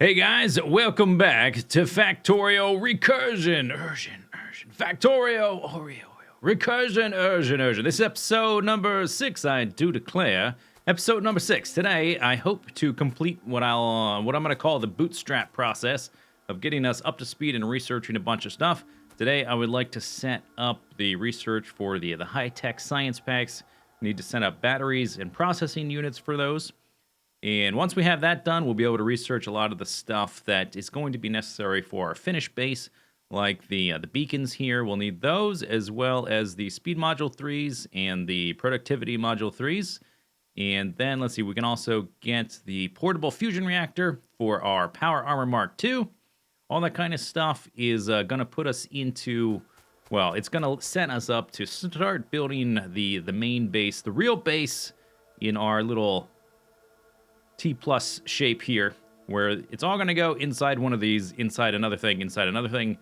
Hey guys, welcome back to Factorio Recursion. Factorio Recursion. This is episode number 6, I do declare. Episode number 6. Today, I hope to complete what I'm going to call the bootstrap process of getting us up to speed and researching a bunch of stuff. Today, I would like to set up the research for the high-tech science packs. We need to set up batteries and processing units for those. And once we have that done, we'll be able to research a lot of the stuff that is going to be necessary for our finished base, like the beacons here. We'll need those, as well as the speed module 3s and the productivity module 3s. And then, let's see, we can also get the portable fusion reactor for our power armor Mk3. All that kind of stuff is going to put us into, well, it's going to set us up to start building the main base, the real base in our little T plus shape here, where it's all going to go inside one of these, inside another thing,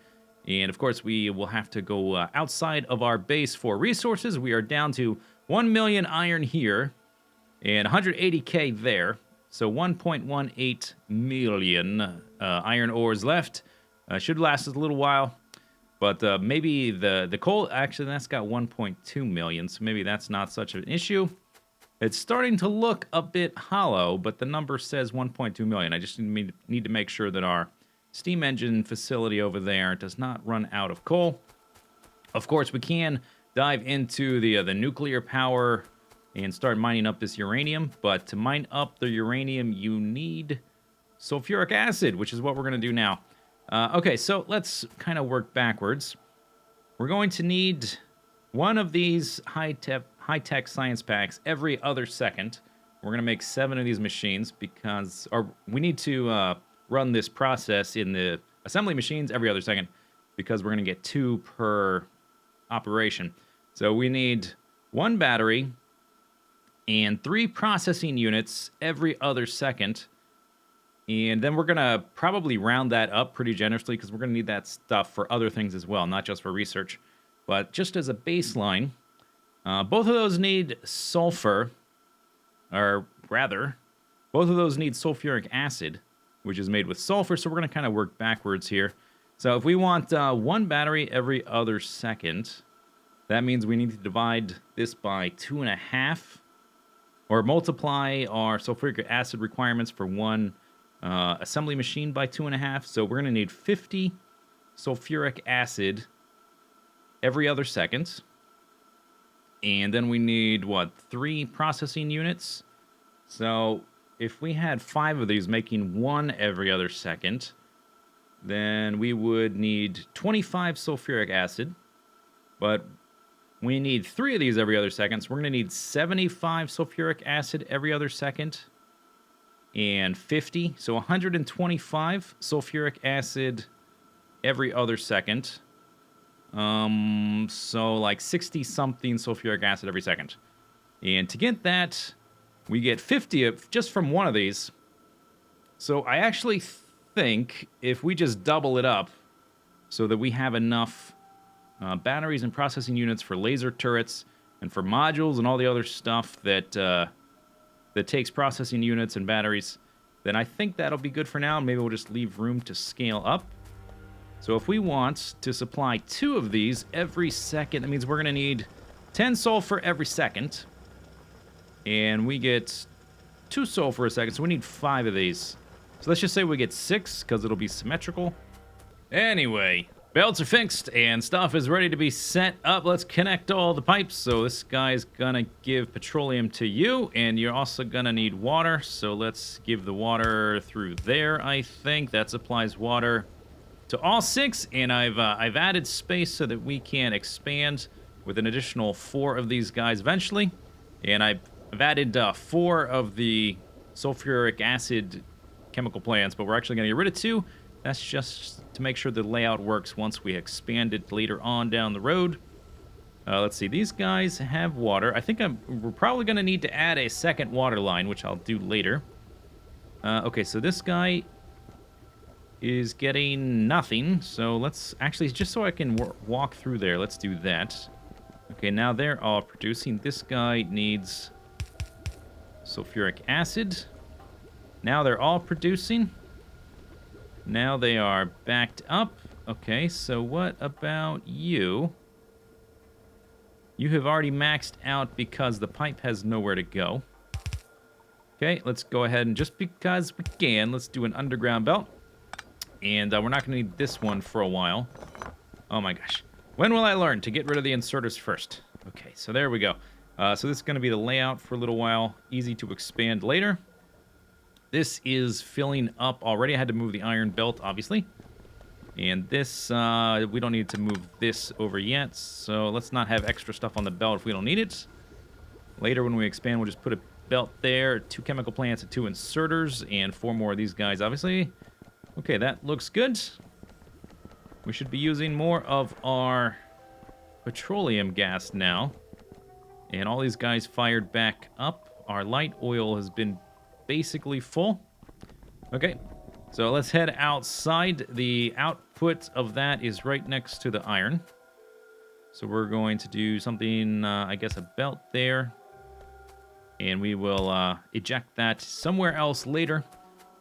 and of course we will have to go outside of our base for resources. We are down to 1 million iron here and 180k there, so 1.18 million iron ores left. Should last us a little while, but maybe the coal, actually that's got 1.2 million, so maybe that's not such an issue. It's starting to look a bit hollow, but the number says 1.2 million. I just need to make sure that our steam engine facility over there does not run out of coal. Of course, we can dive into the nuclear power and start mining up this uranium, but to mine up the uranium, you need sulfuric acid, which is what we're going to do now. Okay, so let's kind of work backwards. We're going to need one of these high-tech science packs every other second. We're going to make 7 of these machines because we need to run this process in the assembly machines every other second because we're going to get 2 per operation. So we need 1 battery and 3 processing units every other second. And then we're going to probably round that up pretty generously because we're going to need that stuff for other things as well, not just for research. But just as a baseline, both of those need sulfur, or rather, both of those need sulfuric acid, which is made with sulfur, so we're going to kind of work backwards here. So if we want 1 battery every other second, that means we need to divide this by 2.5, or multiply our sulfuric acid requirements for 1 assembly machine by 2.5. So we're going to need 50 sulfuric acid every other second. And then we need, 3 processing units? So if we had 5 of these making 1 every other second, then we would need 25 sulfuric acid. But we need 3 of these every other second, so we're going to need 75 sulfuric acid every other second. And 50, so 125 sulfuric acid every other second. So like 60-something sulfuric acid every second. And to get that, we get 50 of just from one of these. So I actually think if we just double it up so that we have enough batteries and processing units for laser turrets and for modules and all the other stuff that takes processing units and batteries, then I think that'll be good for now. Maybe we'll just leave room to scale up. So if we want to supply 2 of these every second, that means we're going to need 10 sulfur every second. And we get 2 sulfur a second, so we need 5 of these. So let's just say we get 6, because it'll be symmetrical. Anyway, belts are fixed, and stuff is ready to be set up. Let's connect all the pipes. So this guy's going to give petroleum to you, and you're also going to need water. So let's give the water through there, I think. That supplies water to all 6, and I've added space so that we can expand with an additional 4 of these guys eventually. And I've added 4 of the sulfuric acid chemical plants, but we're actually going to get rid of 2. That's just to make sure the layout works once we expand it later on down the road. Let's see, these guys have water. I think we're probably going to need to add a second water line, which I'll do later. Okay, so this guy is getting nothing, so let's actually, just so I can walk through there, let's do that. Okay, now they're all producing. This guy needs sulfuric acid. Now they're all producing. Now they are backed up. Okay, so what about you? You have already maxed out because the pipe has nowhere to go. Okay, let's go ahead and just because we can, let's do an underground belt. And we're not going to need this one for a while. Oh my gosh. When will I learn to get rid of the inserters first? Okay, so there we go. So this is going to be the layout for a little while. Easy to expand later. This is filling up already. I had to move the iron belt, obviously. And this, we don't need to move this over yet. So let's not have extra stuff on the belt if we don't need it. Later when we expand, we'll just put a belt there. 2 chemical plants and 2 inserters. And 4 more of these guys, obviously. Okay, that looks good. We should be using more of our petroleum gas now. And all these guys fired back up. Our light oil has been basically full. Okay, so let's head outside. The output of that is right next to the iron. So we're going to do something, I guess a belt there. And we will eject that somewhere else later.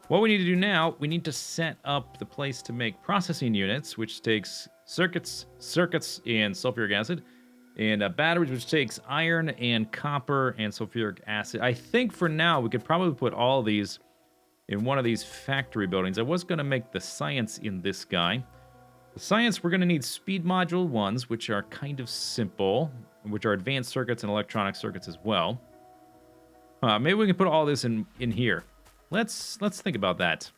What we need to do now, we need to set up the place to make processing units, which takes circuits, and sulfuric acid. And batteries, which takes iron and copper and sulfuric acid. I think for now, we could probably put all of these in one of these factory buildings. I was going to make the science in this guy. The science, we're going to need speed module ones, which are kind of simple, which are advanced circuits and electronic circuits as well. Maybe we can put all this in here. Let's think about that.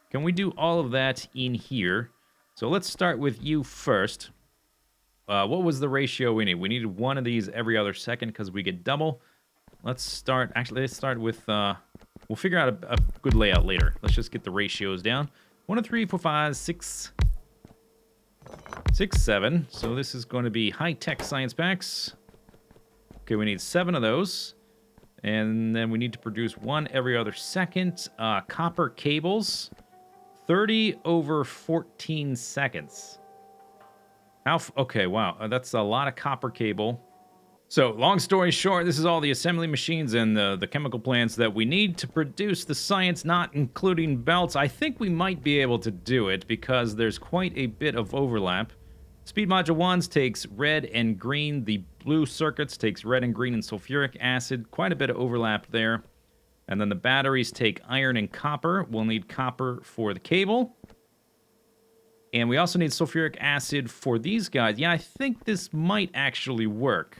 Can we do all of that in here? So let's start with you first. What was the ratio we need? We needed 1 of these every other second because we get double. Let's start with, we'll figure out a good layout later. Let's just get the ratios down. 1, 2, 3, 4, 5, 6, 7. So this is going to be high-tech science packs. Okay, we need 7 of those. And then we need to produce 1 every other second. Copper cables, 30 over 14 seconds. Okay, wow, that's a lot of copper cable. So, long story short, this is all the assembly machines and the chemical plants that we need to produce the science, not including belts. I think we might be able to do it because there's quite a bit of overlap. Speed module 1 takes red and green. The blue circuits takes red and green and sulfuric acid. Quite a bit of overlap there. And then the batteries take iron and copper. We'll need copper for the cable. And we also need sulfuric acid for these guys. Yeah, I think this might actually work.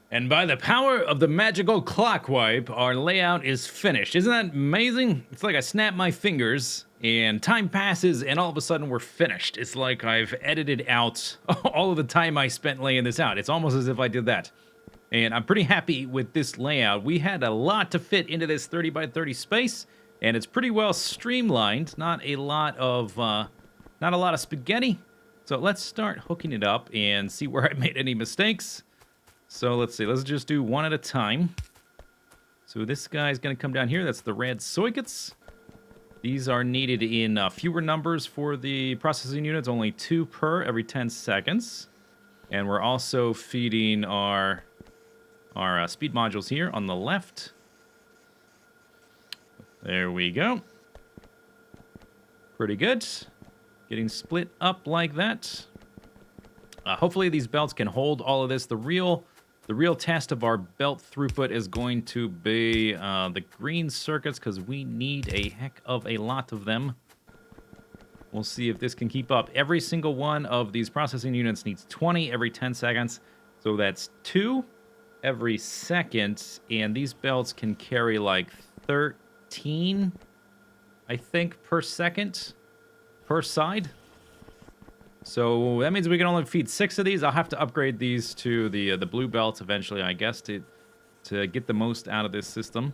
And by the power of the magical clock wipe, our layout is finished. Isn't that amazing? It's like I snap my fingers and time passes and all of a sudden we're finished. It's like I've edited out all of the time I spent laying this out. It's almost as if I did that. And I'm pretty happy with this layout. We had a lot to fit into this 30 by 30 space, and it's pretty well streamlined. Not a lot of spaghetti. So let's start hooking it up and see where I made any mistakes. So let's see, let's just do 1 at a time. So this guy's gonna come down here, that's the red circuits. These are needed in fewer numbers for the processing units, only 2 per every 10 seconds. And we're also feeding our speed modules here on the left. There we go. Pretty good. Getting split up like that. Hopefully these belts can hold all of this. The real test of our belt throughput is going to be the green circuits, because we need a heck of a lot of them. We'll see if this can keep up. Every single one of these processing units needs 20 every 10 seconds. So that's 2 every second. And these belts can carry like 13, I think, per second, per side. So that means we can only feed 6 of these. I'll have to upgrade these to the blue belts eventually, I guess, to get the most out of this system.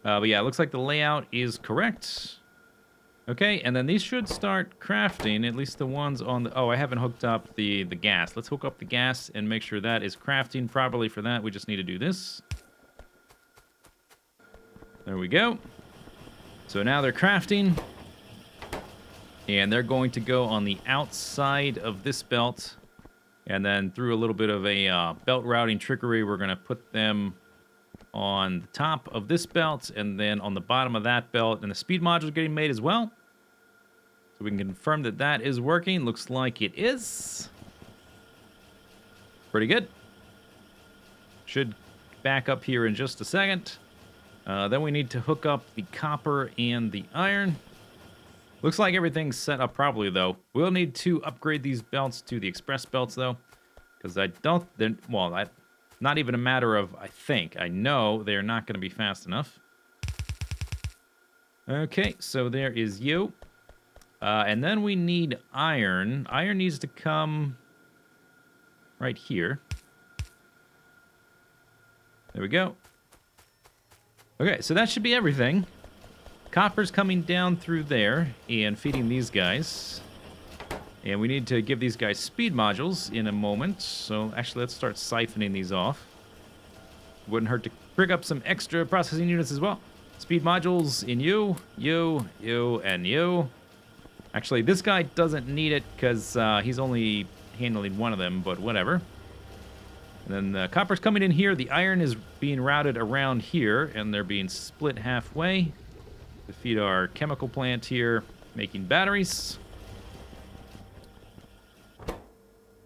But yeah, it looks like the layout is correct. Okay, and then these should start crafting, at least the ones on the... Oh, I haven't hooked up the gas. Let's hook up the gas and make sure that is crafting properly. For that, we just need to do this. There we go. So now they're crafting. And they're going to go on the outside of this belt. And then through a little bit of a belt routing trickery, we're going to put them on the top of this belt and then on the bottom of that belt. And the speed module is getting made as well. So we can confirm that that is working. Looks like it is. Pretty good. Should back up here in just a second. Then we need to hook up the copper and the iron. Looks like everything's set up properly, though. We'll need to upgrade these belts to the express belts, though. Because I don't... Well, not even a matter of I think. I know they're not going to be fast enough. Okay, so there is you. And then we need iron. Iron needs to come right here. There we go. Okay, so that should be everything. Copper's coming down through there and feeding these guys. And we need to give these guys speed modules in a moment. So actually, let's start siphoning these off. Wouldn't hurt to pick up some extra processing units as well. Speed modules in you, and you. Actually, this guy doesn't need it because he's only handling one of them, but whatever. And then the copper's coming in here. The iron is being routed around here, and they're being split halfway to feed our chemical plant here, making batteries.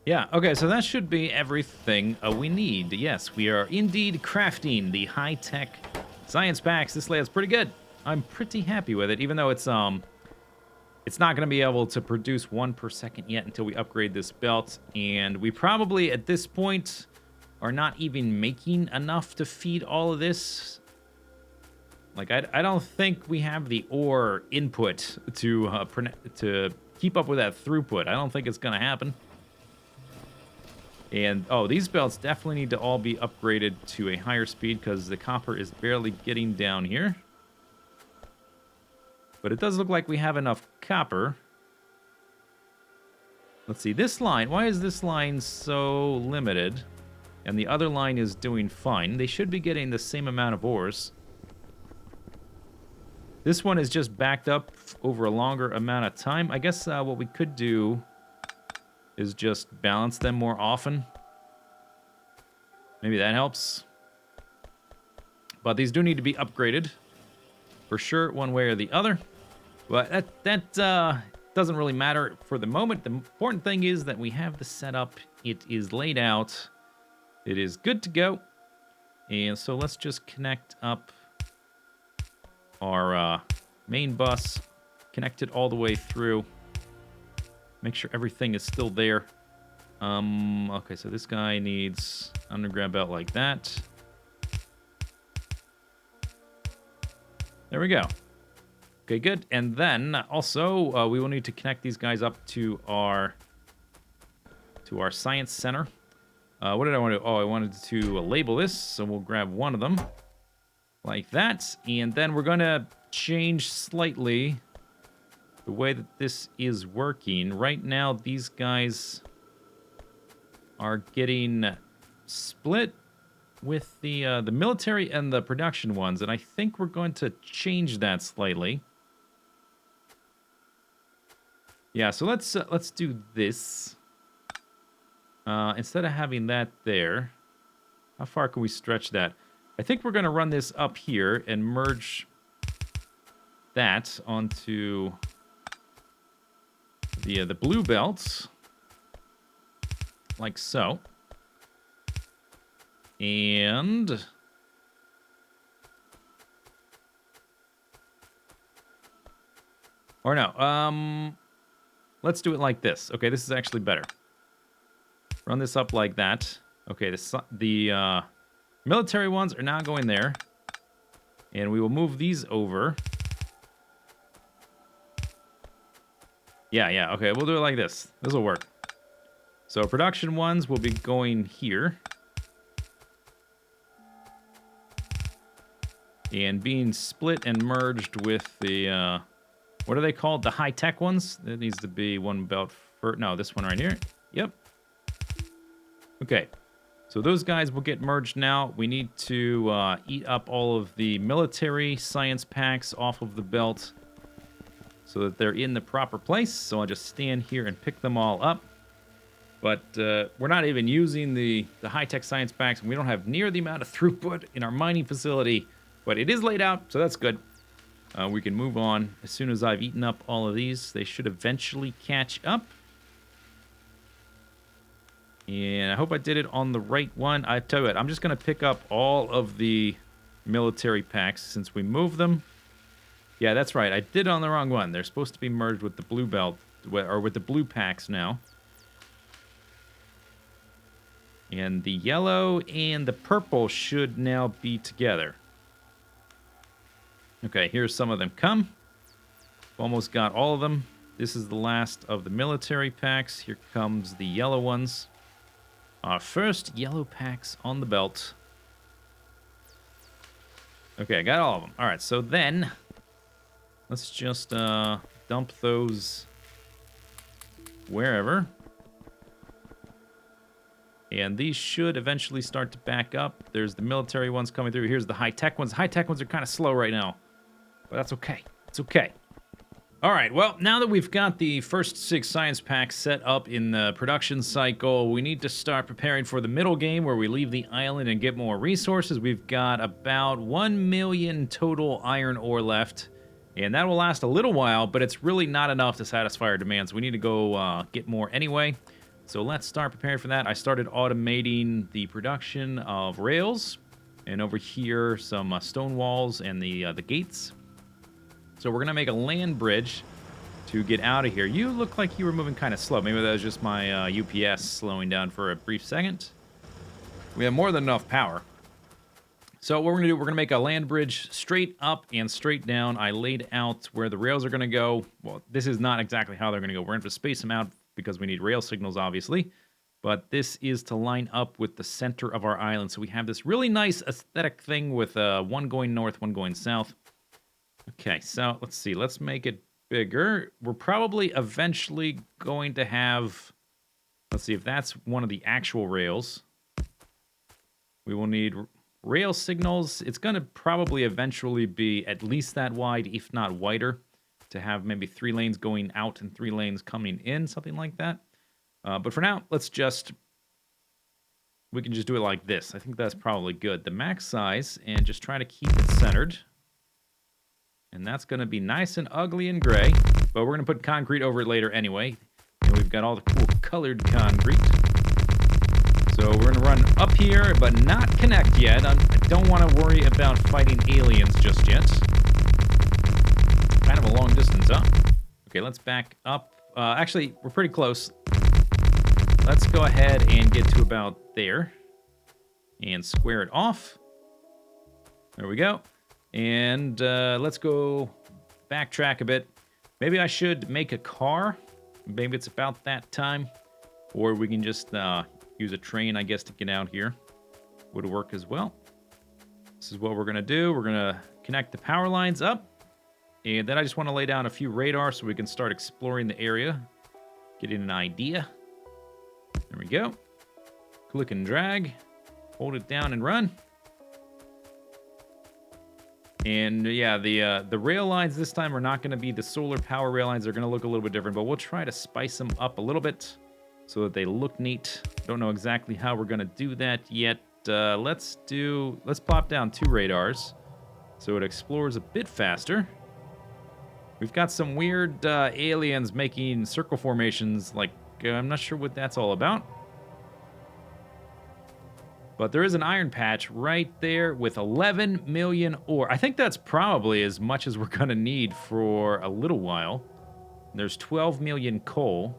Yeah, okay, so that should be everything we need. Yes, we are indeed crafting the high-tech science packs. This layout's pretty good. I'm pretty happy with it, even though it's not going to be able to produce 1 per second yet until we upgrade this belt. And we probably, at this point, are not even making enough to feed all of this. Like, I don't think we have the ore input to keep up with that throughput. I don't think it's going to happen. And, oh, these belts definitely need to all be upgraded to a higher speed because the copper is barely getting down here. But it does look like we have enough copper. Let's see, this line, why is this line so limited? And the other line is doing fine. They should be getting the same amount of ores. This one is just backed up over a longer amount of time. I guess what we could do is just balance them more often. Maybe that helps. But these do need to be upgraded. For sure, one way or the other. But that doesn't really matter for the moment. The important thing is that we have the setup. It is laid out. It is good to go. And so let's just connect up our main bus. Connect it all the way through. Make sure everything is still there. Okay, so this guy needs underground belt like that. There we go. Okay, good. And then also we will need to connect these guys up to our science center. What did I want to do? Oh, I wanted to label this, so we'll grab one of them like that. And then we're going to change slightly the way that this is working. Right now, these guys are getting split with the military and the production ones, and I think we're going to change that slightly. Yeah, so let's do this. Instead of having that there, how far can we stretch that? I think we're going to run this up here and merge that onto the blue belts, like so. And or no, let's do it like this. Okay, this is actually better. Run this up like that. Okay, the military ones are now going there, and we will move these over. Yeah, okay, we'll do it like this. This will work. So production ones will be going here. And being split and merged with the, what are they called? The high-tech ones? That needs to be one belt for, no, this one right here. Yep. Okay. So those guys will get merged now. We need to eat up all of the military science packs off of the belt so that they're in the proper place. So I'll just stand here and pick them all up. But we're not even using the high-tech science packs, and we don't have near the amount of throughput in our mining facility. But it is laid out, so that's good. We can move on. As soon as I've eaten up all of these, they should eventually catch up. And I hope I did it on the right one. I tell you what, I'm just going to pick up all of the military packs since we moved them. Yeah, that's right. I did it on the wrong one. They're supposed to be merged with the blue belt, or with the blue packs now. And the yellow and the purple should now be together. Okay, here's some of them come. Almost got all of them. This is the last of the military packs. Here comes the yellow ones. Our first yellow packs on the belt. Okay, I got all of them. All right, so then let's just dump those wherever. And these should eventually start to back up. There's the military ones coming through. Here's the high-tech ones. High-tech ones are kind of slow right now. But that's okay. It's okay. All right, well, now that we've got the first 6 science packs set up in the production cycle, we need to start preparing for the middle game where we leave the island and get more resources. We've got about 1 million total iron ore left, and that will last a little while, but it's really not enough to satisfy our demands. We need to go get more anyway. So let's start preparing for that. I started automating the production of rails, and over here some stone walls and the gates. So we're gonna make a land bridge to get out of here. You look like you were moving kind of slow. Maybe that was just my UPS slowing down for a brief second. We have more than enough power. So what we're gonna do, we're gonna make a land bridge straight up and straight down. I laid out where the rails are gonna go. Well, this is not exactly how they're gonna go. We're gonna have to space them out because we need rail signals, obviously. But this is to line up with the center of our island. So we have this really nice aesthetic thing with one going north, one going south. Okay, so let's see. Let's make it bigger. We're probably eventually going to have... Let's see if that's one of the actual rails. We will need rail signals. It's going to probably eventually be at least that wide, if not wider, to have maybe 3 lanes going out and 3 lanes coming in, something like that. But for now, let's just... We can just do it like this. I think that's probably good. The max size, and just try to keep it centered. And that's going to be nice and ugly and gray. But we're going to put concrete over it later anyway. And we've got all the cool colored concrete. So we're going to run up here, but not connect yet. I don't want to worry about fighting aliens just yet. Kind of a long distance, huh? Okay, let's back up. Actually, we're pretty close. Let's go ahead and get to about there. And square it off. There we go. And let's go backtrack a bit. Maybe I should make a car. Maybe it's about that time. Or we can just use a train, I guess, to get out here. Would work as well. This is what we're going to do. We're going to connect the power lines up. And then I just want to lay down a few radar so we can start exploring the area. Getting an idea. There we go. Click and drag. Hold it down and run. And yeah, the rail lines this time are not going to be the solar power rail lines. They're going to look a little bit different, but we'll try to spice them up a little bit so that they look neat. Don't know exactly how we're going to do that yet. Let's plop down 2 radars so it explores a bit faster. We've got some weird aliens making circle formations. Like, I'm not sure what that's all about. But there is an iron patch right there with 11 million ore. I think that's probably as much as we're going to need for a little while. There's 12 million coal.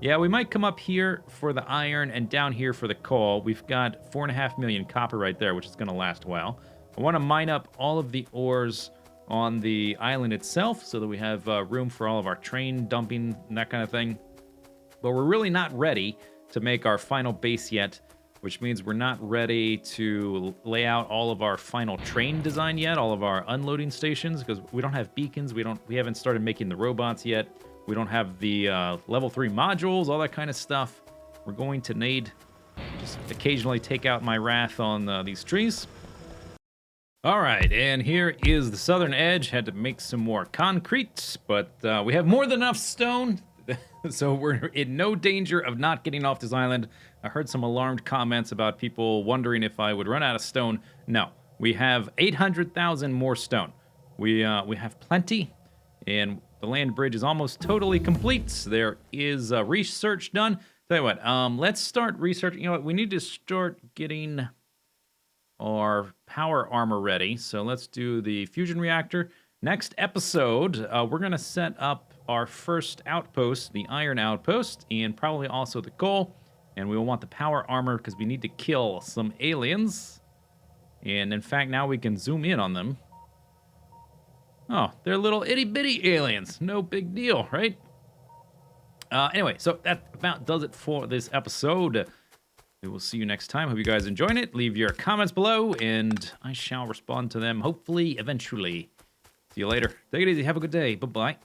Yeah, we might come up here for the iron and down here for the coal. We've got 4.5 million copper right there, which is going to last a while. I want to mine up all of the ores on the island itself so that we have room for all of our train dumping and that kind of thing. But we're really not ready to make our final base yet, which means we're not ready to lay out all of our final train design yet, all of our unloading stations, because we don't have beacons, we haven't started making the robots yet, we don't have the level 3 modules, all that kind of stuff. We're going to need just occasionally take out my wrath on these trees. All right, and here is the southern edge. Had to make some more concrete, but we have more than enough stone. So we're in no danger of not getting off this island. I heard some alarmed comments about people wondering if I would run out of stone. No, we have 800,000 more stone. We have plenty, and the land bridge is almost totally complete. There is research done. Tell you what, let's start researching. You know what? We need to start getting our power armor ready. So let's do the fusion reactor. Next episode, we're going to set up our first outpost, the iron outpost, and probably also the coal. And we will want the power armor because we need to kill some aliens. And in fact, now we can zoom in on them. Oh, they're little itty-bitty aliens. No big deal, right? Anyway, so that about does it for this episode. We will see you next time. Hope you guys enjoyed it. Leave your comments below, and I shall respond to them, hopefully, eventually. See you later. Take it easy. Have a good day. Bye-bye.